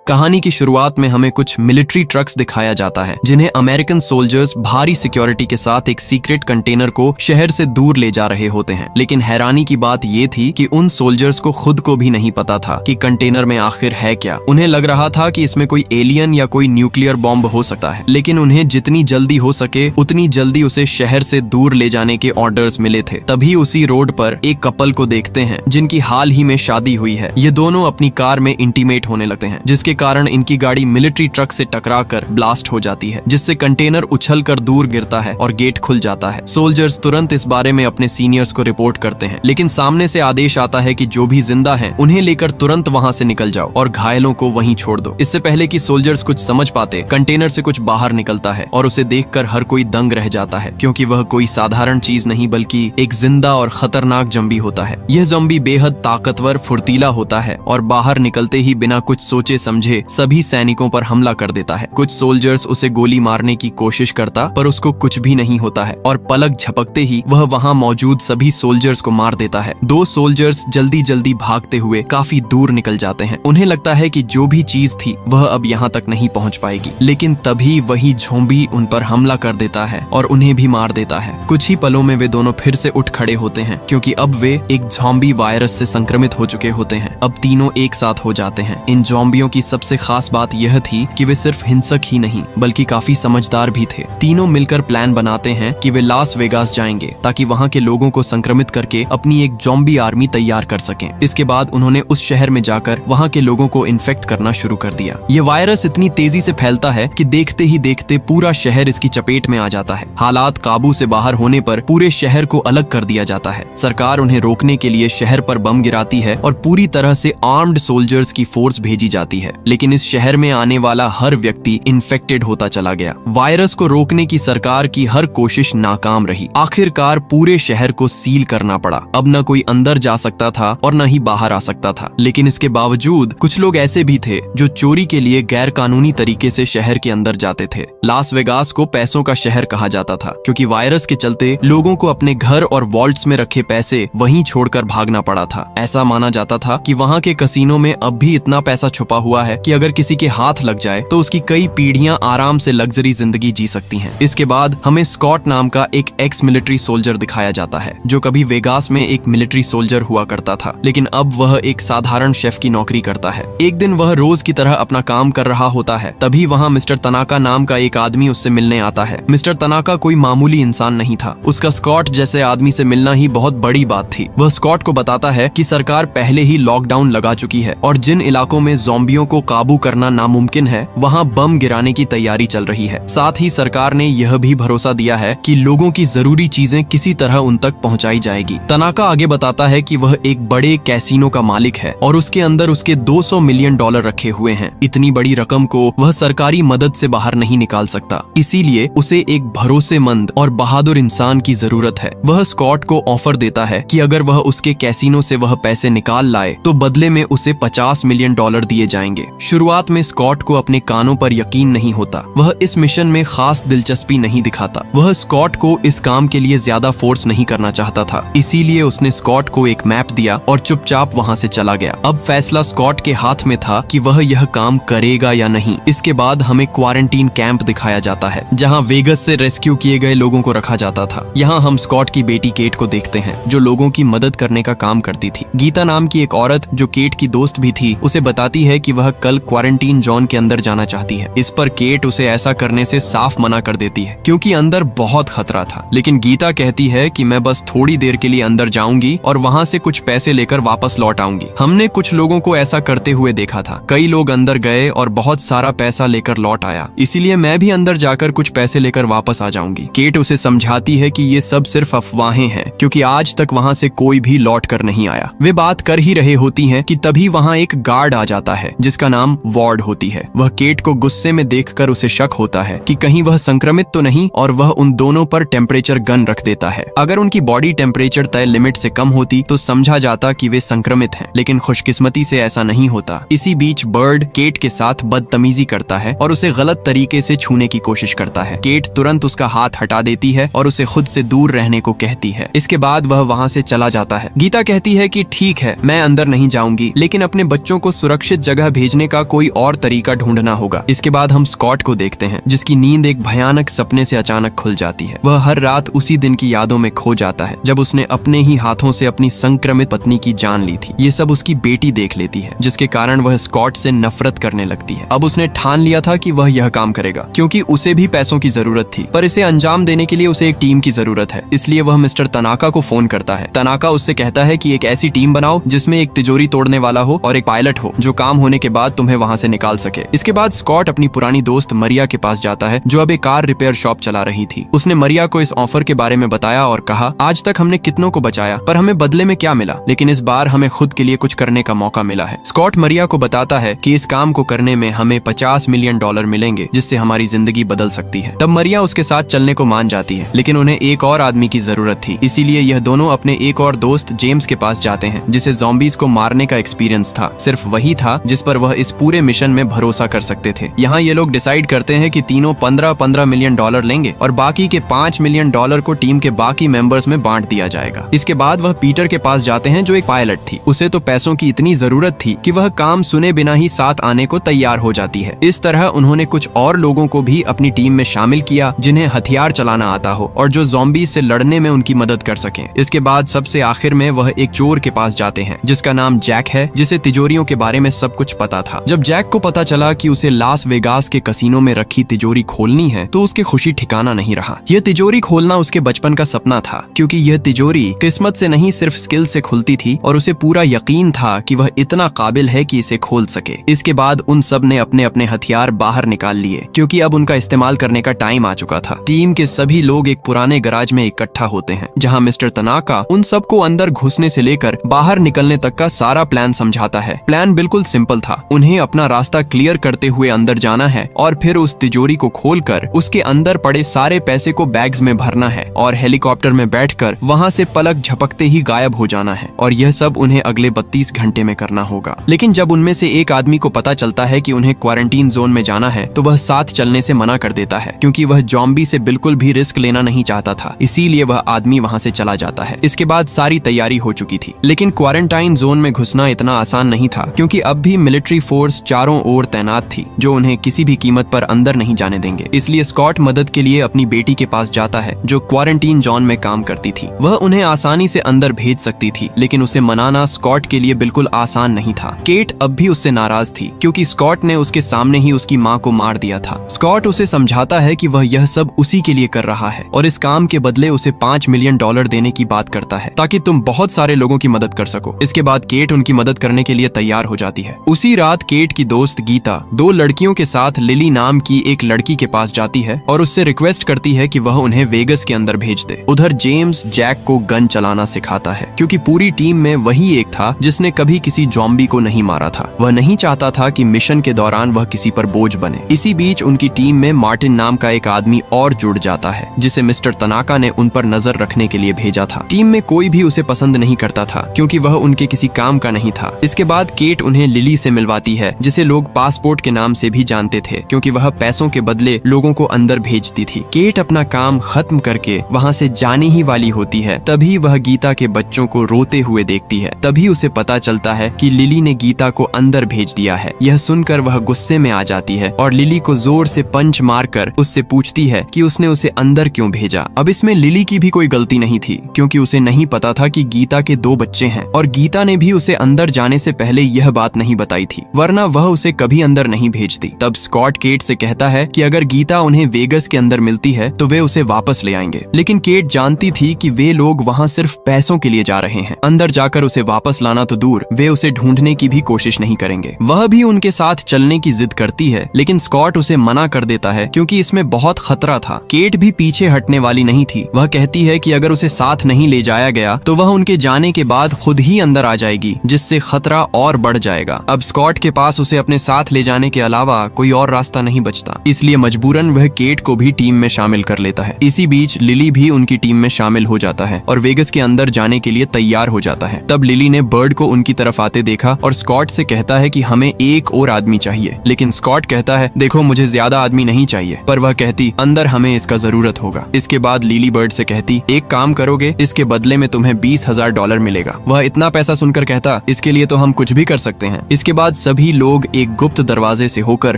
कहानी की शुरुआत में हमें कुछ मिलिट्री ट्रक्स दिखाया जाता है जिन्हें अमेरिकन सोल्जर्स भारी सिक्योरिटी के साथ एक सीक्रेट कंटेनर को शहर से दूर ले जा रहे होते हैं। लेकिन हैरानी की बात ये थी कि उन सोल्जर्स को खुद को भी नहीं पता था कि कंटेनर में आखिर है क्या। उन्हें लग रहा था कि इसमें कोई एलियन या कोई न्यूक्लियर बॉम्ब हो सकता है, लेकिन उन्हें जितनी जल्दी हो सके उतनी जल्दी उसे शहर से दूर ले जाने के ऑर्डर्स मिले थे। तभी उसी रोड पर एक कपल को देखते हैं जिनकी हाल ही में शादी हुई है। ये दोनों अपनी कार में इंटीमेट होने लगते हैं, जिसके कारण इनकी गाड़ी मिलिट्री ट्रक से टकराकर ब्लास्ट हो जाती है, जिससे कंटेनर उछलकर दूर गिरता है और गेट खुल जाता है। सोल्जर्स तुरंत इस बारे में अपने सीनियर्स को रिपोर्ट करते हैं, लेकिन सामने से आदेश आता है कि जो भी जिंदा हैं उन्हें लेकर तुरंत वहां से निकल जाओ और घायलों को वहीं छोड़ दो। इससे पहले कि सोल्जर्स कुछ समझ पाते, कंटेनर से कुछ बाहर निकलता है और उसे देखकर हर कोई दंग रह जाता है, क्योंकि वह कोई साधारण चीज नहीं बल्कि एक जिंदा और खतरनाक ज़ॉम्बी होता है। यह ज़ॉम्बी बेहद ताकतवर, फुर्तीला होता है और बाहर निकलते ही बिना कुछ सोचे समझे सभी सैनिकों पर हमला कर देता है। कुछ सोल्जर्स उसे गोली मारने की कोशिश करता, पर उसको कुछ भी नहीं होता है और पलक झपकते ही वह वहां मौजूद सभी सोल्जर्स को मार देता है। दो सोल्जर्स जल्दी जल्दी भागते हुए काफी दूर निकल जाते हैं। उन्हें लगता है कि जो भी चीज थी वह अब यहाँ तक नहीं पहुँच पाएगी, लेकिन तभी वही ज़ॉम्बी उन पर हमला कर देता है और उन्हें भी मार देता है। कुछ ही पलों में वे दोनों फिर से उठ खड़े होते हैं, क्योंकि अब वे एक ज़ॉम्बी वायरस से संक्रमित हो चुके होते हैं। अब तीनों एक साथ हो जाते हैं। इन ज़ॉम्बियों की सबसे खास बात यह थी कि वे सिर्फ हिंसक ही नहीं बल्कि काफी समझदार भी थे। तीनों मिलकर प्लान बनाते हैं कि वे लास वेगास जाएंगे ताकि वहां के लोगों को संक्रमित करके अपनी एक ज़ॉम्बी आर्मी तैयार कर सकें। इसके बाद उन्होंने उस शहर में जाकर वहां के लोगों को इन्फेक्ट करना शुरू कर दिया। ये वायरस इतनी तेजी से फैलता है कि देखते ही देखते पूरा शहर इसकी चपेट में आ जाता है। हालात काबू से बाहर होने पर पूरे शहर को अलग कर दिया जाता है। सरकार उन्हें रोकने के लिए शहर पर बम गिराती है और पूरी तरह से आर्म्ड सोल्जर्स की फोर्स भेजी जाती है, लेकिन इस शहर में आने वाला हर व्यक्ति इन्फेक्टेड होता चला गया। वायरस को रोकने की सरकार की हर कोशिश नाकाम रही। आखिरकार पूरे शहर को सील करना पड़ा। अब न कोई अंदर जा सकता था और न ही बाहर आ सकता था। लेकिन इसके बावजूद कुछ लोग ऐसे भी थे जो चोरी के लिए गैर कानूनी तरीके से शहर के अंदर जाते थे। लास वेगास को पैसों का शहर कहा जाता था, क्योंकि वायरस के चलते लोगों को अपने घर और वॉल्ट्स में रखे पैसे वहीं छोड़कर भागना पड़ा था। ऐसा माना जाता था कि वहां के कसीनो में अब भी इतना पैसा छुपा हुआ है कि अगर किसी के हाथ लग जाए तो उसकी कई पीढ़ियां आराम से लग्जरी जिंदगी जी सकती हैं। इसके बाद हमें स्कॉट नाम का एक एक्स मिलिट्री सोल्जर दिखाया जाता है, जो कभी वेगास में एक मिलिट्री सोल्जर हुआ करता था, लेकिन अब वह एक साधारण शेफ की नौकरी करता है। एक दिन वह रोज की तरह अपना काम कर रहा होता है, तभी वहाँ मिस्टर तनाका नाम का एक आदमी उससे मिलने आता है। मिस्टर तनाका कोई मामूली इंसान नहीं था। उसका स्कॉट जैसे आदमी से मिलना ही बहुत बड़ी बात थी। वह स्कॉट को बताता है कि सरकार पहले ही लॉकडाउन लगा चुकी है और जिन इलाकों में ज़ॉम्बियों को काबू करना नामुमकिन है वहाँ बम गिराने की तैयारी चल रही है। साथ ही सरकार ने यह भी भरोसा दिया है कि लोगों की जरूरी चीजें किसी तरह उन तक पहुँचाई जाएगी। तनाका आगे बताता है कि वह एक बड़े कैसीनो का मालिक है और उसके अंदर उसके 200 मिलियन डॉलर रखे हुए हैं। इतनी बड़ी रकम को वह सरकारी मदद से बाहर नहीं निकाल सकता, इसीलिए उसे एक भरोसेमंद और बहादुर इंसान की जरूरत है। वह स्कॉट को ऑफर देता है कि अगर वह उसके कैसीनो से वह पैसे निकाल लाए तो बदले में उसे 50 मिलियन डॉलर दिए जाएंगे। शुरुआत में स्कॉट को अपने कानों पर यकीन नहीं होता। वह इस मिशन में खास दिलचस्पी नहीं दिखाता। वह स्कॉट को इस काम के लिए ज्यादा फोर्स नहीं करना चाहता था, इसीलिए उसने स्कॉट को एक मैप दिया और चुपचाप वहां से चला गया। अब फैसला स्कॉट के हाथ में था कि वह यह काम करेगा या नहीं। इसके बाद हमें क्वारंटीन कैंप दिखाया जाता है, जहाँ वेगस से रेस्क्यू किए गए लोगों को रखा जाता था। यहाँ हम स्कॉट की बेटी केट को देखते हैं, जो लोगों की मदद करने का काम करती थी। गीता नाम की एक औरत जो केट की दोस्त भी थी, उसे बताती है कि वह कल क्वारंटीन जोन के अंदर जाना चाहती है। इस पर केट उसे ऐसा करने से साफ मना कर देती है, क्योंकि अंदर बहुत खतरा था। लेकिन गीता कहती है कि मैं बस थोड़ी देर के लिए अंदर जाऊंगी और वहाँ से कुछ पैसे लेकर वापस लौट आऊंगी। हमने कुछ लोगों को ऐसा करते हुए देखा था। कई लोग अंदर गए और बहुत सारा पैसा लेकर लौट आया, इसीलिए मैं भी अंदर जाकर कुछ पैसे लेकर वापस आ जाऊंगी। केट उसे समझाती है कि ये सब सिर्फ अफवाहें हैं, क्योंकि आज तक वहाँ से कोई भी लौट कर नहीं आया। वे बात कर ही रहे होती हैं कि तभी वहाँ एक गार्ड आ जाता है जिसका नाम वार्ड होती है। वह केट को गुस्से में देखकर उसे शक होता है कि कहीं वह संक्रमित तो नहीं, और वह उन दोनों पर टेम्परेचर गन रख देता है। अगर उनकी बॉडी टेम्परेचर तय लिमिट से कम होती तो समझा जाता कि वे संक्रमित हैं, लेकिन खुशकिस्मती से ऐसा नहीं होता। इसी बीच बर्ड केट के साथ बदतमीजी करता है और उसे गलत तरीके से छूने की कोशिश करता है। केट तुरंत उसका हाथ हटा देती है और उसे खुद से दूर रहने को कहती है। इसके बाद वह वहाँ से चला जाता है। गीता कहती है कि ठीक है, मैं अंदर नहीं जाऊंगी, लेकिन अपने बच्चों को सुरक्षित जगह भेजने भेजने का कोई और तरीका ढूंढना होगा। इसके बाद हम स्कॉट को देखते हैं, जिसकी नींद एक भयानक सपने से अचानक खुल जाती है। वह हर रात उसी दिन की यादों में खो जाता है जब उसने अपने ही हाथों से अपनी संक्रमित पत्नी की जान ली थी। ये सब उसकी बेटी देख लेती है, जिसके कारण वह स्कॉट से नफरत करने लगती है। अब उसने ठान लिया था कि वह यह काम करेगा, क्योंकि उसे भी पैसों की जरूरत थी, पर इसे अंजाम देने के लिए उसे एक टीम की जरूरत है। इसलिए वह मिस्टर तनाका को फोन करता है। तनाका उससे कहता है कि एक ऐसी टीम बनाओ जिसमें एक तिजोरी तोड़ने वाला हो और एक पायलट हो, जो काम होने के बाद तुम्हें वहां से निकाल सके। इसके बाद स्कॉट अपनी पुरानी दोस्त मरिया के पास जाता है, जो अब एक कार रिपेयर शॉप चला रही थी। उसने मरिया को इस ऑफर के बारे में बताया और कहा, आज तक हमने कितनों को बचाया, पर हमें बदले में क्या मिला, लेकिन इस बार हमें खुद के लिए कुछ करने का मौका मिला है। स्कॉट मरिया को बताता है कि इस काम को करने में हमें $50 मिलियन मिलेंगे, जिससे हमारी जिंदगी बदल सकती है। तब मरिया उसके साथ चलने को मान जाती है, लेकिन उन्हें एक और आदमी की जरूरत थी। इसीलिए यह दोनों अपने एक और दोस्त जेम्स के पास जाते हैं, जिसे ज़ॉम्बीज़ को मारने का एक्सपीरियंस था। सिर्फ वही था जिस पर वह इस पूरे मिशन में भरोसा कर सकते थे। यहाँ ये लोग डिसाइड करते हैं कि तीनों 15-15 मिलियन डॉलर लेंगे और बाकी के $5 मिलियन को टीम के बाकी मेंबर्स में बांट दिया जाएगा। इसके बाद वह पीटर के पास जाते हैं, जो एक पायलट थी। उसे तो पैसों की इतनी जरूरत थी कि वह काम सुने बिना ही साथ आने को तैयार हो जाती है। इस तरह उन्होंने कुछ और लोगों को भी अपनी टीम में शामिल किया, जिन्हें हथियार चलाना आता हो और जो ज़ॉम्बीज़ से लड़ने में उनकी मदद कर सकें। इसके बाद सबसे आखिर में वह एक चोर के पास जाते हैं, जिसका नाम जैक है, जिसे तिजोरियों के बारे में सब कुछ पता था। जब जैक को पता चला कि उसे लास वेगास के कसिनो में रखी तिजोरी खोलनी है, तो उसकी खुशी ठिकाना नहीं रहा। यह तिजोरी खोलना उसके बचपन का सपना था, क्योंकि यह तिजोरी किस्मत से नहीं सिर्फ स्किल से खुलती थी और उसे पूरा यकीन था कि वह इतना काबिल है कि इसे खोल सके। इसके बाद उन सब ने अपने अपने हथियार बाहर निकाल लिए, क्योंकि अब उनका इस्तेमाल करने का टाइम आ चुका था। टीम के सभी लोग एक पुराने गराज में इकट्ठा होते हैं, जहां मिस्टर तनाका उन सबको अंदर घुसने से लेकर बाहर निकलने तक का सारा प्लान समझाता है। प्लान बिल्कुल सिंपल था। उन्हें अपना रास्ता क्लियर करते हुए अंदर जाना है और फिर उस तिजोरी को खोलकर उसके अंदर पड़े सारे पैसे को बैग्स में भरना है और हेलीकॉप्टर में बैठकर वहां से पलक झपकते ही गायब हो जाना है। और यह सब उन्हें अगले 32 घंटे में करना होगा। लेकिन जब उनमें से एक आदमी को पता चलता है कि उन्हें क्वारंटीन जोन में जाना है, तो वह साथ चलने से मना कर देता है, क्योंकि वह ज़ॉम्बी से बिल्कुल भी रिस्क लेना नहीं चाहता था। इसीलिए वह आदमी वहां से चला जाता है। इसके बाद सारी तैयारी हो चुकी थी, लेकिन क्वारंटाइन जोन में घुसना इतना आसान नहीं था, क्योंकि अब भी मिलिट्री फोर्स चारों ओर तैनात थी, जो उन्हें किसी भी कीमत पर अंदर नहीं जाने देंगे। इसलिए स्कॉट मदद के लिए अपनी बेटी के पास जाता है, जो क्वारंटीन जोन में काम करती थी। वह उन्हें आसानी से अंदर भेज सकती थी, लेकिन उसे मनाना स्कॉट के लिए बिल्कुल आसान नहीं था। केट अब भी उससे नाराज थी, क्योंकि स्कॉट ने उसके सामने ही उसकी माँ को मार दिया था। स्कॉट उसे समझाता है कि वह यह सब उसी के लिए कर रहा है और इस काम के बदले उसे $5 मिलियन देने की बात करता है, ताकि तुम बहुत सारे लोगों की मदद कर सको। इसके बाद केट उनकी मदद करने के लिए तैयार हो जाती है। उसी रात केट की दोस्त गीता 2 लड़कियों के साथ लिली नाम की एक लड़की के पास जाती है और उससे रिक्वेस्ट करती है कि वह उन्हें वेगस के अंदर भेज दे। उधर जेम्स जैक को गन चलाना सिखाता है, क्योंकि पूरी टीम में वही एक था जिसने कभी किसी ज़ॉम्बी को नहीं मारा था। वह नहीं चाहता था कि मिशन के दौरान वह किसी पर बोझ बने। इसी बीच उनकी टीम में मार्टिन नाम का एक आदमी और जुड़ जाता है, जिसे मिस्टर तनाका ने उन पर नजर रखने के लिए भेजा था। टीम में कोई भी उसे पसंद नहीं करता था, क्योंकि वह उनके किसी काम का नहीं था। इसके बाद केट उन्हें लिली से मिलवाती है, जिसे लोग पासपोर्ट के नाम से भी जानते थे, क्योंकि वह पैसों के बदले लोगों को अंदर भेजती थी। केट अपना काम खत्म करके वहां से जाने ही वाली होती है, तभी वह गीता के बच्चों को रोते हुए देखती है। तभी उसे पता चलता है कि लिली ने गीता को अंदर भेज दिया है। यह सुनकर वह गुस्से में आ जाती है और लिली को जोर से पंच मारकर उससे पूछती है कि उसने उसे अंदर क्यों भेजा। अब इसमें लिली की भी कोई गलती नहीं थी, क्योंकि उसे नहीं पता था कि गीता के 2 बच्चे हैं और गीता ने भी उसे अंदर जाने से पहले यह बात नहीं बताई थी, वरना वह उसे कभी अंदर नहीं भेजती। तब स्कॉट केट से कहता है कि अगर गीता उन्हें वेगस के अंदर मिलती है तो वे उसे वापस ले आएंगे। लेकिन केट जानती थी कि वे लोग वहां सिर्फ पैसों के लिए जा रहे हैं। अंदर जाकर उसे वापस लाना तो दूर, वे उसे ढूंढने की भी कोशिश नहीं करेंगे। वह भी उनके साथ चलने की जिद करती है, लेकिन स्कॉट उसे मना कर देता है, क्योंकि इसमें बहुत खतरा था। केट भी पीछे हटने वाली नहीं थी। वह कहती है कि अगर उसे साथ नहीं ले जाया गया तो वह उनके जाने के बाद खुद ही अंदर आ जाएगी, जिससे खतरा और बढ़ जाएगा। अब स्कॉट के पास उसे अपने साथ ले जाने के अलावा कोई और रास्ता नहीं बचता, इसलिए मजबूरन वह केट को भी टीम में शामिल कर लेता है। इसी बीच लिली भी उनकी टीम में शामिल हो जाता है और वेगस के अंदर जाने के लिए तैयार हो जाता है। तब लिली ने बर्ड को उनकी तरफ आते देखा और स्कॉट से कहता है कि हमें एक और आदमी चाहिए। लेकिन स्कॉट कहता है, देखो मुझे ज्यादा आदमी नहीं चाहिए, पर वह कहती, अंदर हमें इसका जरूरत होगा। इसके बाद लिली बर्ड से कहती, एक काम करोगे, इसके बदले में तुम्हें $20,000 मिलेगा। वह इतना पैसा सुनकर कहता, इसके लिए तो हम कुछ भी कर सकते हैं। इसके बाद सभी लोग एक गुप्त दरवाजे से होकर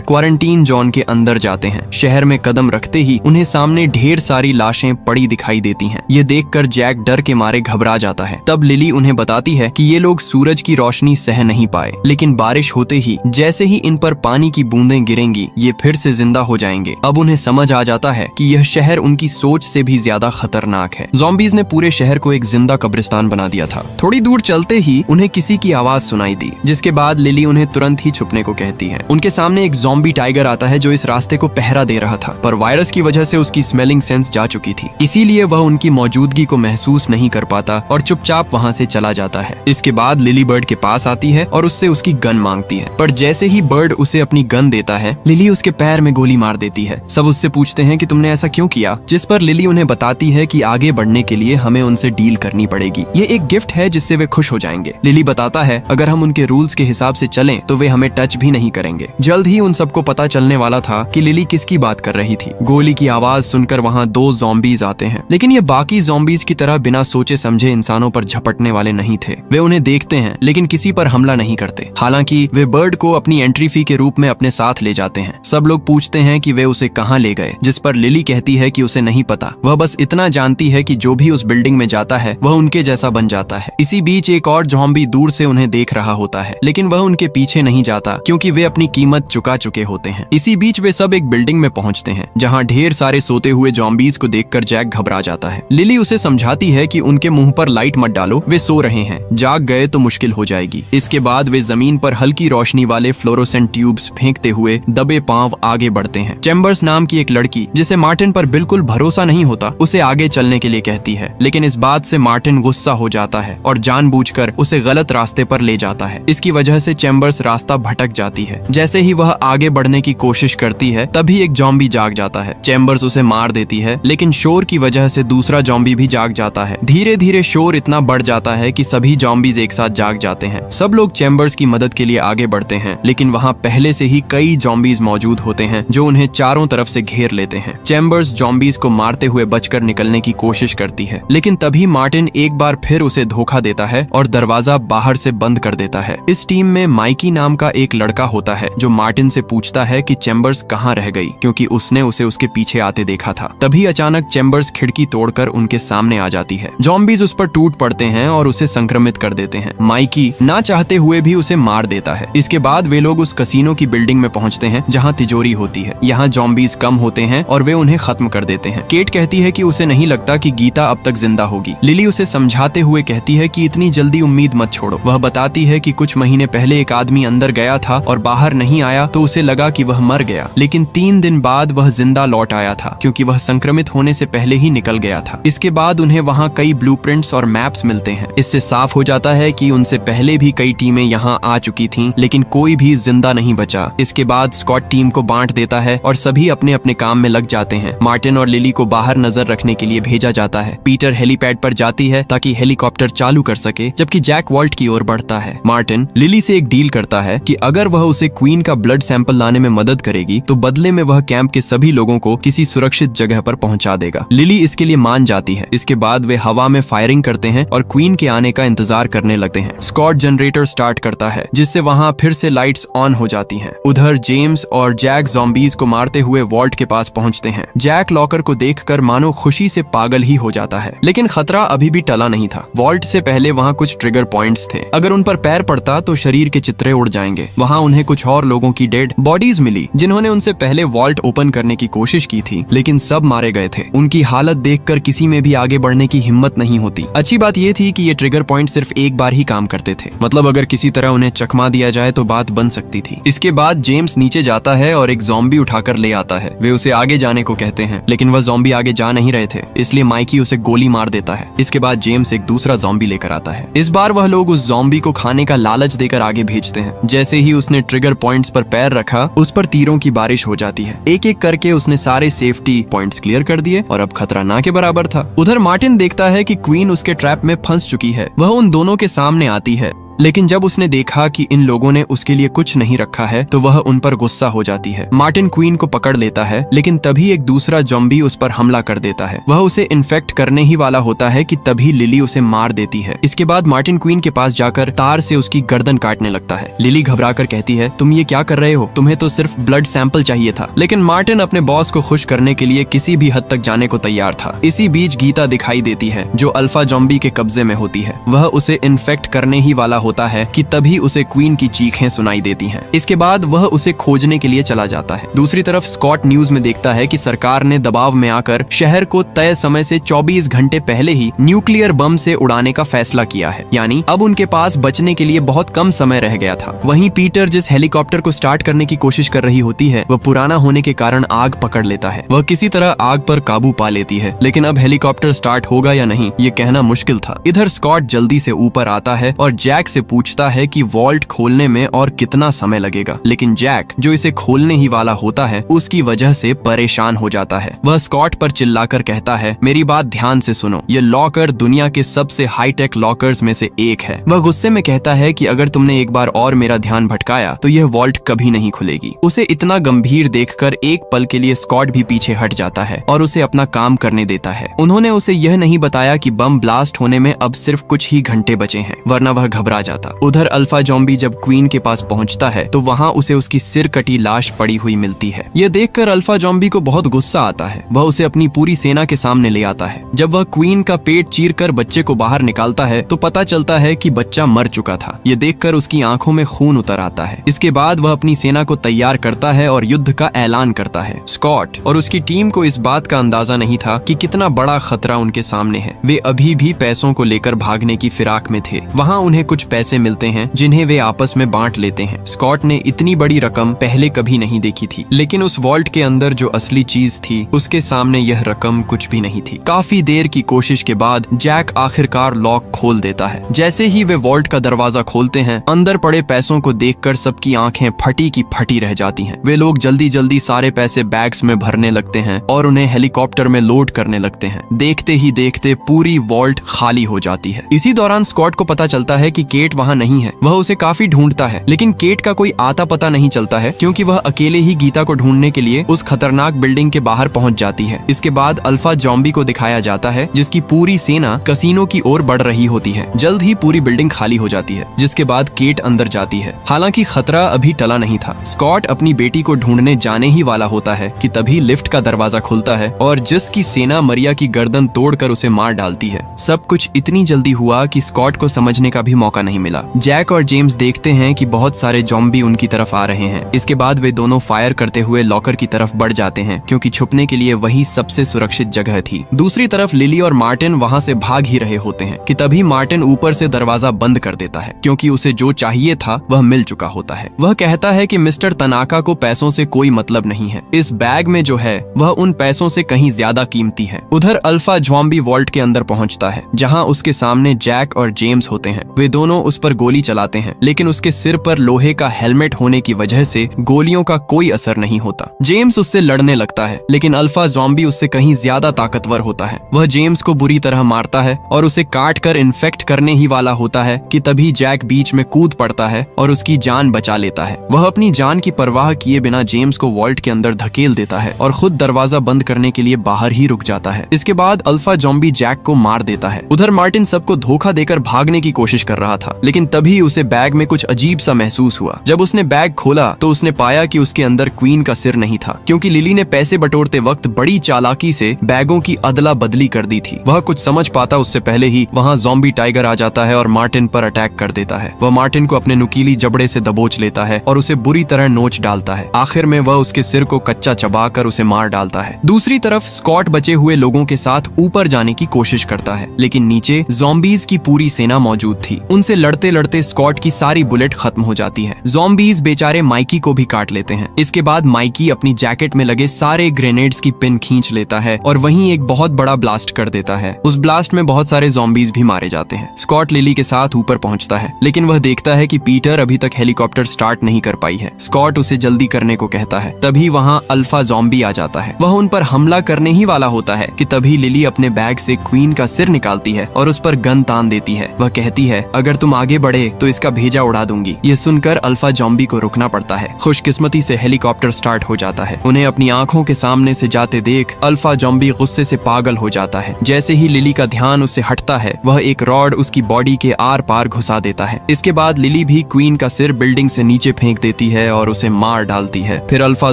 क्वारंटीन जोन के अंदर जाते हैं। शहर में कदम रखते ही उन्हें सामने ढेर सारी लाशें पड़ी दिखाई देती हैं। ये देखकर जैक डर के मारे घबरा जाता है। तब लिली उन्हें बताती है कि ये लोग सूरज की रोशनी सह नहीं पाए, लेकिन बारिश होते ही जैसे ही इन पर पानी की बूंदें गिरेंगी ये फिर से जिंदा हो जाएंगे। अब उन्हें समझ आ जाता है कि यह शहर उनकी सोच से भी ज्यादा खतरनाक है। ज़ॉम्बीज़ ने पूरे शहर को एक जिंदा कब्रिस्तान बना दिया था। थोड़ी दूर चलते ही उन्हें किसी की आवाज सुनाई दी, जिसके बाद लिली उन्हें तुरंत ही छुपने को कहती है। उनके सामने एक ज़ॉम्बी टाइगर आता है जो इस रास्ते को पहरा दे रहा था, पर वायरस की वजह से उसकी स्मेलिंग सेंस जा चुकी थी, इसीलिए वह उनकी मौजूदगी को महसूस नहीं कर पाता और चुपचाप वहाँ से चला जाता है। इसके बाद लिली बर्ड के पास आती है और उससे उसकी गन मांगती है, पर जैसे ही बर्ड उसे अपनी गन देता है लिली उसके पैर में गोली मार देती है। सब उससे पूछते हैं कि तुमने ऐसा क्यों किया, जिस पर लिली उन्हें बताती है कि आगे बढ़ने के लिए हमें उनसे डील करनी पड़ेगी। ये एक गिफ्ट है जिससे वे खुश हो जाएंगे। लिली बताता है अगर हम उनके रूल्स के हिसाब से चलें तो वे हमें टच भी नहीं करेंगे। जल्द ही उन सबको पता चलने वाला था कि लिली किसकी बात कर रही थी। गोली की आवाज सुनकर वहाँ 2 ज़ॉम्बीज़ आते हैं, लेकिन ये बाकी ज़ॉम्बीज़ की तरह बिना सोचे समझे इंसानों पर झपटने वाले नहीं थे। वे उन्हें देखते हैं लेकिन किसी पर हमला नहीं करते। हालांकि वे बर्ड को अपनी एंट्री फी के रूप में अपने साथ ले जाते हैं। सब लोग पूछते हैं कि वे उसे कहाँ ले गए, जिस पर लिली कहती है कि उसे नहीं पता। वह बस इतना जानती है कि जो भी उस बिल्डिंग में जाता है वह उनके जैसा बन जाता है। इसी बीच एक और ज़ॉम्बी दूर से उन्हें देख रहा होता है, लेकिन वह उनके पीछे नहीं जाता क्योंकि वे अपनी कीमत चुका चुके होते हैं। इसी बीच वे सब एक बिल्डिंग में पहुंचते हैं जहां ढेर सारे सोते हुए ज़ॉम्बीज़ को देखकर जैक घबरा जाता है। लिली उसे समझाती है कि उनके मुंह पर लाइट मत डालो, वे सो रहे हैं, जाग गए तो मुश्किल हो जाएगी। इसके बाद वे जमीन पर हल्की रोशनी वाले फ्लोरोसेंट ट्यूब्स फेंकते हुए दबे पांव आगे बढ़ते हैं। चैम्बर्स नाम की एक लड़की जिसे मार्टिन पर बिल्कुल भरोसा नहीं होता उसे आगे चलने के लिए कहती है, लेकिन इस बात से मार्टिन गुस्सा हो जाता है और जानबूझकर उसे गलत रास्ते पर ले जाता है। इसकी वजह से चैम्बर्स रास्ता भटक जाती है। जैसे ही वह आगे बढ़ने की कोशिश करती है तभी एक ज़ॉम्बी जाग जाता है। चैम्बर्स उसे मार देती है, लेकिन शोर की वजह से दूसरा ज़ॉम्बी भी जाग जाता है। धीरे धीरे शोर इतना बढ़ जाता है कि सभी ज़ॉम्बीज़ एक साथ जाग जाते हैं। सब लोग चैम्बर्स की मदद के लिए आगे बढ़ते हैं, लेकिन वहाँ पहले से ही कई ज़ॉम्बीज़ मौजूद होते हैं जो उन्हें चारों तरफ से घेर लेते हैं। चैम्बर्स ज़ॉम्बीज़ को मारते हुए बचकर निकलने की कोशिश करती है, लेकिन तभी मार्टिन एक बार फिर उसे धोखा देता है और दरवाजा बाहर से बंद कर देता है। इस टीम में माइकी नाम का एक लड़का होता है जो मार्टिन से पूछता है कि चैम्बर्स कहाँ रह गई, क्योंकि उसने उसे उसके पीछे आते देखा था। तभी अचानक चैम्बर्स खिड़की तोड़कर उनके सामने आ जाती है। ज़ॉम्बीज़ उस पर टूट पड़ते हैं और उसे संक्रमित कर देते हैं। माइकी ना चाहते हुए भी उसे मार देता है। इसके बाद वे लोग उस कसीनो की बिल्डिंग में पहुंचते हैं जहां तिजोरी होती है। यहाँ ज़ॉम्बीज़ कम होते हैं और वे उन्हें खत्म कर देते हैं। केट कहती है कि उसे नहीं लगता कि गीता अब तक जिंदा होगी। लिली उसे समझाते हुए कहती है कि इतनी जल्दी उम्मीद मत छोड़ो। वह बताती है कि कुछ महीने पहले एक आदमी अंदर गया था और बाहर नहीं आया तो उसे लगा कि वह मर गया, लेकिन 3 दिन बाद वह जिंदा लौट आया था क्योंकि वह संक्रमित होने से पहले ही निकल गया था। इसके बाद उन्हें वहाँ कई ब्लूप्रिंट्स और मैप्स मिलते हैं। इससे साफ हो जाता है कि उनसे पहले भी कई टीमें यहाँ आ चुकी थीं, लेकिन कोई भी जिंदा नहीं बचा। इसके बाद स्कॉट टीम को बांट देता है और सभी अपने अपने काम में लग जाते हैं। मार्टिन और लिली को बाहर नजर रखने के लिए भेजा जाता है। पीटर हेलीपैड पर जाती है ताकि हेलीकॉप्टर चालू कर सके, जबकि जैक वॉल्ट की ओर बढ़ता है। मार्टिन लिली से एक डील करता है कि अगर वह उसे क्वीन का ब्लड सैंपल लाने में मदद करेगी तो बदले में वह कैंप के सभी लोगों को किसी सुरक्षित जगह पर पहुंचा देगा। लिली इसके लिए मान जाती है। इसके बाद वे हवा में फायरिंग करते हैं और क्वीन के आने का इंतजार करने लगते हैं। स्कॉट जनरेटर स्टार्ट करता है जिससे वहाँ फिर से लाइट्स ऑन हो जाती हैं। उधर जेम्स और जैक ज़ॉम्बीज़ को मारते हुए वॉल्ट के पास पहुंचते हैं। जैक लॉकर को देखकर मानो खुशी से पागल ही हो जाता है, लेकिन खतरा अभी भी टला नहीं था। वॉल्ट से पहले वहाँ कुछ ट्रिगर पॉइंट्स थे। अगर उन पर पैर पड़ता तो शरीर के चित्रे उड़ जाएंगे। वहाँ उन्हें कुछ और लोगों की डेड बॉडीज मिली जिन्होंने उनसे पहले वॉल्ट ओपन करने की कोशिश की थी, लेकिन सब मारे गए थे। उनकी हालत देखकर किसी में भी आगे बढ़ने की हिम्मत नहीं होती। अच्छी बात यह थी कि ये ट्रिगर पॉइंट सिर्फ एक बार ही काम करते थे, मतलब अगर किसी तरह उन्हें चकमा दिया जाए तो बात बन सकती थी। इसके बाद जेम्स नीचे जाता है और एक ज़ॉम्बी उठाकर ले आता है। वे उसे आगे जाने को कहते हैं, लेकिन वह ज़ॉम्बी आगे जा नहीं रहे थे, इसलिए माइकी उसे गोली मार देता है। इसके बाद जेम्स एक दूसरा ज़ॉम्बी लेकर आता है। इस बार वह लोग उस ज़ॉम्बी को खाने का लालच देकर आगे भेजते हैं। जैसे ही उसने ट्रिगर पॉइंट्स पर पैर रखा, उस पर तीरों की बारिश हो जाती है। एक एक करके उसने सारे सेफ्टी पॉइंट्स क्लियर कर दिए और अब खतरा ना के बराबर था। उधर मार्टिन देखता है कि क्वीन उसके ट्रैप में फंस चुकी है। वह उन दोनों के सामने आती है लेकिन जब उसने देखा कि इन लोगों ने उसके लिए कुछ नहीं रखा है तो वह उन पर गुस्सा हो जाती है। मार्टिन क्वीन को पकड़ लेता है, लेकिन तभी एक दूसरा ज़ॉम्बी उस पर हमला कर देता है। वह उसे इन्फेक्ट करने ही वाला होता है कि तभी लिली उसे मार देती है। इसके बाद मार्टिन क्वीन के पास जाकर तार से उसकी गर्दन काटने लगता है। लिली घबराकर कहती है, तुम ये क्या कर रहे हो? तुम्हें तो सिर्फ ब्लड सैंपल चाहिए था। लेकिन मार्टिन अपने बॉस को खुश करने के लिए किसी भी हद तक जाने को तैयार था। इसी बीच गीता दिखाई देती है जो अल्फा ज़ॉम्बी के कब्जे में होती है। वह उसे इन्फेक्ट करने ही वाला होता है कि तभी उसे क्वीन की चीखें सुनाई देती हैं। इसके बाद वह उसे खोजने के लिए चला जाता है। दूसरी तरफ स्कॉट न्यूज में देखता है कि सरकार ने दबाव में आकर शहर को तय समय से 24 घंटे पहले ही न्यूक्लियर बम से उड़ाने का फैसला किया है। यानी अब उनके पास बचने के लिए बहुत कम समय रह गया था। वहीं पीटर जिस हेलीकॉप्टर को स्टार्ट करने की कोशिश कर रही होती है वह पुराना होने के कारण आग पकड़ लेता है। वह किसी तरह आग पर काबू पा लेती है, लेकिन अब हेलीकॉप्टर स्टार्ट होगा या नहीं ये कहना मुश्किल था। इधर स्कॉट जल्दी से ऊपर आता है और जैक से पूछता है कि वॉल्ट खोलने में और कितना समय लगेगा, लेकिन जैक जो इसे खोलने ही वाला होता है उसकी वजह से परेशान हो जाता है। वह स्कॉट पर चिल्लाकर कहता है, मेरी बात ध्यान से सुनो, ये लॉकर दुनिया के सबसे हाईटेक लॉकर्स में से एक है। वह गुस्से में कहता है कि अगर तुमने एक बार और मेरा ध्यान भटकाया तो यह वॉल्ट कभी नहीं खुलेगी। उसे इतना गंभीर देखकर एक पल के लिए स्कॉट भी पीछे हट जाता है और उसे अपना काम करने देता है। उन्होंने उसे यह नहीं बताया कि बम ब्लास्ट होने में अब सिर्फ कुछ ही घंटे बचे हैं, वरना वह घबरा जाता। उधर अल्फा ज़ॉम्बी जब क्वीन के पास पहुंचता है तो वहां उसे उसकी सिर कटी लाश पड़ी हुई मिलती है। यह देखकर अल्फा ज़ॉम्बी को बहुत गुस्सा आता है। वह उसे अपनी पूरी सेना के सामने ले आता है। जब वह क्वीन का पेट चीरकर बच्चे को बाहर निकालता है तो पता चलता है कि बच्चा मर चुका था। ये देखकर उसकी आंखों में खून उतर आता है। इसके बाद वह अपनी सेना को तैयार करता है और युद्ध का ऐलान करता है। स्कॉट और उसकी टीम को इस बात का अंदाजा नहीं था कि कितना बड़ा खतरा उनके सामने है। वे अभी भी पैसों को लेकर भागने की फिराक में थे। वहाँ उन्हें कुछ पैसे मिलते हैं जिन्हें वे आपस में बांट लेते हैं। स्कॉट ने इतनी बड़ी रकम पहले कभी नहीं देखी थी, लेकिन उस वॉल्ट के अंदर जो असली चीज थी उसके सामने यह रकम कुछ भी नहीं थी। काफी देर की कोशिश के बाद जैक आखिरकार लॉक खोल देता है। जैसे ही वे वॉल्ट का दरवाजा खोलते हैं, अंदर पड़े पैसों को देखकर सबकी आंखें फटी की फटी रह जाती हैं। वे लोग जल्दी जल्दी सारे पैसे बैग्स में भरने लगते हैं और उन्हें हेलीकॉप्टर में लोड करने लगते हैं। देखते ही देखते पूरी वॉल्ट खाली हो जाती है। इसी दौरान स्कॉट को पता चलता है कि केट वहाँ नहीं है। वह उसे काफी ढूंढता है, लेकिन केट का कोई आता पता नहीं चलता है क्योंकि वह अकेले ही गीता को ढूंढने के लिए उस खतरनाक बिल्डिंग के बाहर पहुंच जाती है। इसके बाद अल्फा ज़ॉम्बी को दिखाया जाता है जिसकी पूरी सेना कसीनो की ओर बढ़ रही होती है। जल्द ही पूरी बिल्डिंग खाली हो जाती है, जिसके बाद केट अंदर जाती है। हालांकि खतरा अभी टला नहीं था। स्कॉट अपनी बेटी को ढूंढने जाने ही वाला होता है कि तभी लिफ्ट का दरवाजा खुलता है और जिसकी सेना मरिया की गर्दन तोड़कर उसे मार डालती है। सब कुछ इतनी जल्दी हुआ कि स्कॉट को समझने का भी मौका नहीं मिला। जैक और जेम्स देखते हैं कि बहुत सारे ज़ॉम्बी उनकी तरफ आ रहे हैं। इसके बाद वे दोनों फायर करते हुए लॉकर की तरफ बढ़ जाते हैं क्योंकि छुपने के लिए वही सबसे सुरक्षित जगह थी। दूसरी तरफ लिली और मार्टिन वहाँ से भाग ही रहे होते हैं कि तभी मार्टिन ऊपर से दरवाजा बंद कर देता है क्योंकि उसे जो चाहिए था वह मिल चुका होता है। वह कहता है कि मिस्टर तनाका को पैसों से कोई मतलब नहीं है। इस बैग में जो है वह उन पैसों से कहीं ज्यादा कीमती है। उधर अल्फा ज़ॉम्बी वॉल्ट के अंदर पहुंचता है जहां उसके सामने जैक और जेम्स होते हैं। वे दोनों उस पर गोली चलाते हैं, लेकिन उसके सिर पर लोहे का हेलमेट होने की वजह से गोलियों का कोई असर नहीं होता। जेम्स उससे लड़ने लगता है, लेकिन अल्फा ज़ॉम्बी उससे कहीं ज्यादा ताकतवर होता है। वह जेम्स को बुरी तरह मारता है और उसे काट कर इन्फेक्ट करने ही वाला होता है कि तभी जैक बीच में कूद पड़ता है और उसकी जान बचा लेता है। वह अपनी जान की परवाह किए बिना जेम्स को वॉल्ट के अंदर धकेल देता है और खुद दरवाजा बंद करने के लिए बाहर ही रुक जाता है। इसके बाद अल्फा ज़ॉम्बी जैक को मार देता है। उधर मार्टिन सबको धोखा देकर भागने की कोशिश कर रहा था, लेकिन तभी उसे बैग में कुछ अजीब सा महसूस हुआ। जब उसने बैग खोला तो उसने पाया कि उसके अंदर क्वीन का सिर नहीं था, क्योंकि लिली ने पैसे बटोरते वक्त बड़ी चालाकी से बैगों की अदला बदली कर दी थी। वह कुछ समझ पाता उससे पहले ही वहाँ ज़ॉम्बी टाइगर आ जाता है और मार्टिन पर अटैक कर देता है। वह मार्टिन को अपने नुकीली जबड़े से दबोच लेता है और उसे बुरी तरह नोच डालता है। आखिर में वह उसके सिर को कच्चा चबाकर उसे मार डालता है। दूसरी तरफ स्कॉट बचे हुए लोगों के साथ ऊपर जाने की कोशिश करता है, लेकिन नीचे ज़ॉम्बीज की पूरी सेना मौजूद थी। उनसे लड़ते लड़ते स्कॉट की सारी बुलेट खत्म हो जाती है। ज़ॉम्बीज बेचारे माइकी को भी काट लेते हैं। इसके बाद माइकी अपनी जैकेट में लगे सारे ग्रेनेड्स की पिन खींच लेता है और वहीं एक बहुत बड़ा ब्लास्ट कर देता है। उस ब्लास्ट में बहुत सारे ज़ॉम्बीज भी मारे जाते हैं। स्कॉट लिली के साथ ऊपर पहुंचता है, लेकिन वह देखता है कि पीटर अभी तक हेलीकॉप्टर स्टार्ट नहीं कर पाई है। स्कॉट उसे जल्दी करने को कहता है। तभी वहाँ अल्फा ज़ॉम्बी आ जाता है। वह उन पर हमला करने ही वाला होता है कि तभी लिली अपने बैग से क्वीन का सिर निकालती है और उस पर गन तान देती है। वह कहती है, अगर तुम तुम आगे बढ़े तो इसका भेजा उड़ा दूंगी। ये सुनकर अल्फा जॉम्बी को रुकना पड़ता है। खुशकिस्मती से हेलीकॉप्टर स्टार्ट हो जाता है। उन्हें अपनी आंखों के सामने से जाते देख अल्फा जॉम्बी गुस्से से पागल हो जाता है। जैसे ही लिली का ध्यान उससे हटता है, वह एक रॉड उसकी बॉडी के आर पार घुसा देता है। इसके बाद लिली भी क्वीन का सिर बिल्डिंग से नीचे फेंक देती है और उसे मार डालती है। फिर अल्फा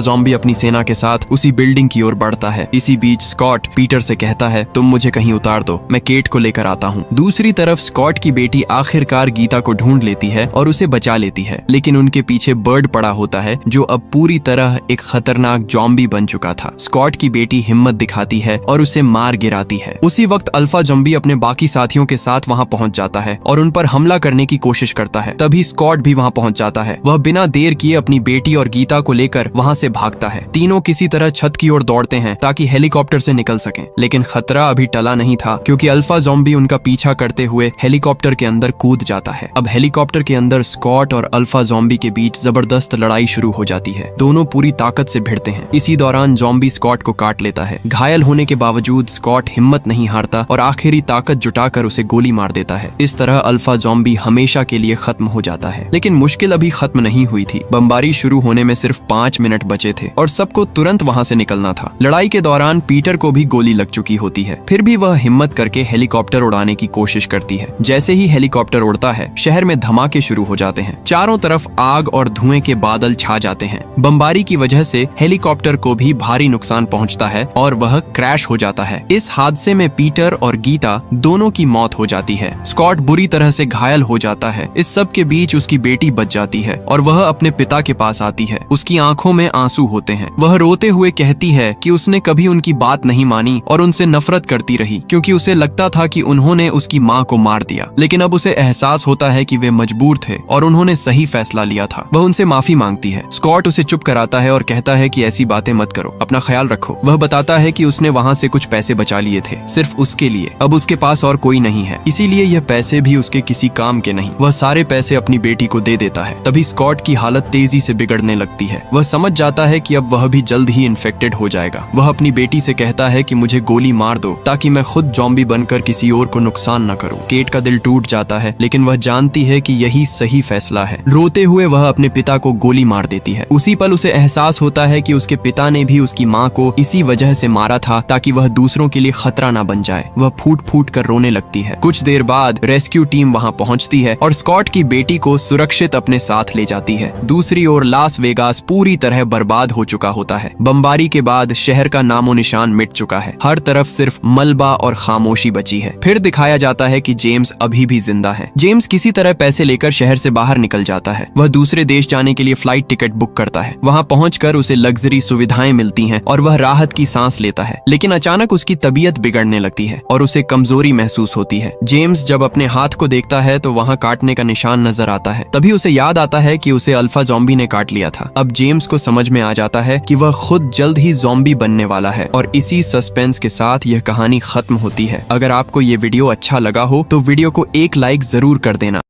जॉम्बी अपनी सेना के साथ उसी बिल्डिंग की ओर बढ़ता है। इसी बीच स्कॉट पीटर से कहता है, तुम मुझे कहीं उतार दो, मैं केट को लेकर आता हूँ। दूसरी तरफ स्कॉट की बेटी आखिरकार गीता को ढूंढ लेती है और उसे बचा लेती है, लेकिन उनके पीछे बर्ड पड़ा होता है जो अब पूरी तरह एक खतरनाक जॉम्बी बन चुका था। स्कॉट की बेटी हिम्मत दिखाती है और उसे मार गिराती है। उसी वक्त अल्फा जॉम्बी अपने बाकी साथियों के साथ वहां पहुंच जाता है और उन पर हमला करने की कोशिश करता है। तभी स्कॉट भी वहां पहुंच जाता है। वह बिना देर किए अपनी बेटी और गीता को लेकर वहां से भागता है। तीनों किसी तरह छत की ओर दौड़ते हैं ताकि हेलीकॉप्टर से निकल सकें, लेकिन खतरा अभी टला नहीं था क्योंकि अल्फा जॉम्बी उनका पीछा करते हुए हेलीकॉप्टर के अंदर कूद जाता है। अब हेलीकॉप्टर के अंदर स्कॉट और अल्फा जॉम्बी के बीच जबरदस्त लड़ाई शुरू हो जाती है। दोनों पूरी ताकत से भिड़ते हैं। इसी दौरान जॉम्बी स्कॉट को काट लेता है। घायल होने के बावजूद स्कॉट हिम्मत नहीं हारता और आखिरी ताकत जुटाकर उसे गोली मार देता है। इस तरह अल्फा जॉम्बी हमेशा के लिए खत्म हो जाता है। लेकिन मुश्किल अभी खत्म नहीं हुई थी। बमबारी शुरू होने में सिर्फ 5 मिनट बचे थे और सबको तुरंत वहां से निकलना था। लड़ाई के दौरान पीटर को भी गोली लग चुकी होती है। फिर भी वह हिम्मत करके हेलीकॉप्टर उड़ाने की कोशिश करती है। जैसे ही हेलीकॉप्टर उड़ता है, शहर में धमाके शुरू हो जाते हैं। चारों तरफ आग और धुएं के बादल छा जाते हैं। बमबारी की वजह से हेलीकॉप्टर को भी भारी नुकसान पहुंचता है और वह क्रैश हो जाता है। इस हादसे में पीटर और गीता दोनों की मौत हो जाती है। स्कॉट बुरी तरह से घायल हो जाता है। इस सब के बीच उसकी बेटी बच जाती है और वह अपने पिता के पास आती है। उसकी आंखों में आंसू होते हैं। वह रोते हुए कहती है कि उसने कभी उनकी बात नहीं मानी और उनसे नफरत करती रही क्योंकि उसे लगता था कि उन्होंने उसकी माँ को मार दिया। लेकिन अब उसे एहसास होता है कि वे मजबूर थे और उन्होंने सही फैसला लिया था। वह उनसे माफी मांगती है। स्कॉट उसे चुप कराता है और कहता है कि ऐसी बातें मत करो, अपना ख्याल रखो। वह बताता है कि उसने वहाँ से कुछ पैसे बचा लिए थे, सिर्फ उसके लिए। अब उसके पास और कोई नहीं है, इसीलिए यह पैसे भी उसके किसी काम के नहीं। वह सारे पैसे अपनी बेटी को दे देता है। तभी स्कॉट की हालत तेजी से बिगड़ने लगती है। वह समझ जाता है कि अब वह भी जल्द ही इन्फेक्टेड हो जाएगा। वह अपनी बेटी से कहता है कि मुझे गोली मार दो ताकि मैं खुद जॉम्बी बनकर किसी और को नुकसान न करूं। केट का दिल टूट जाता है, लेकिन वह जानती है कि यही सही फैसला है। रोते हुए वह अपने पिता को गोली मार देती है। उसी पल उसे एहसास होता है कि उसके पिता ने भी उसकी माँ को इसी वजह से मारा था ताकि वह दूसरों के लिए खतरा न बन जाए। वह फूट फूट कर रोने लगती है। कुछ देर बाद रेस्क्यू टीम वहां पहुंचती है और स्कॉट की बेटी को सुरक्षित अपने साथ ले जाती है। दूसरी ओर लास वेगास पूरी तरह बर्बाद हो चुका होता है। बमबारी के बाद शहर का नामो निशान मिट चुका है। हर तरफ सिर्फ मलबा और खामोशी बची है। फिर दिखाया जाता है कि जेम्स अभी भी जिंदा है। जेम्स किसी तरह पैसे लेकर शहर से बाहर निकल जाता है। वह दूसरे देश जाने के लिए फ्लाइट टिकट बुक करता है। वहां पहुंचकर उसे लग्जरी सुविधाएं मिलती हैं और वह राहत की सांस लेता है। लेकिन अचानक उसकी तबीयत बिगड़ने लगती है और उसे कमजोरी महसूस होती है। जेम्स जब अपने हाथ को देखता है तो वहां काटने का निशान नजर आता है। तभी उसे याद आता है कि उसे अल्फा जॉम्बी ने काट लिया था। अब जेम्स को समझ में आ जाता है कि वह खुद जल्द ही जॉम्बी बनने वाला है और इसी सस्पेंस के साथ यह कहानी खत्म होती है। अगर आपको ये वीडियो अच्छा लगा हो तो वीडियो को एक लाइक जरूर कर देना।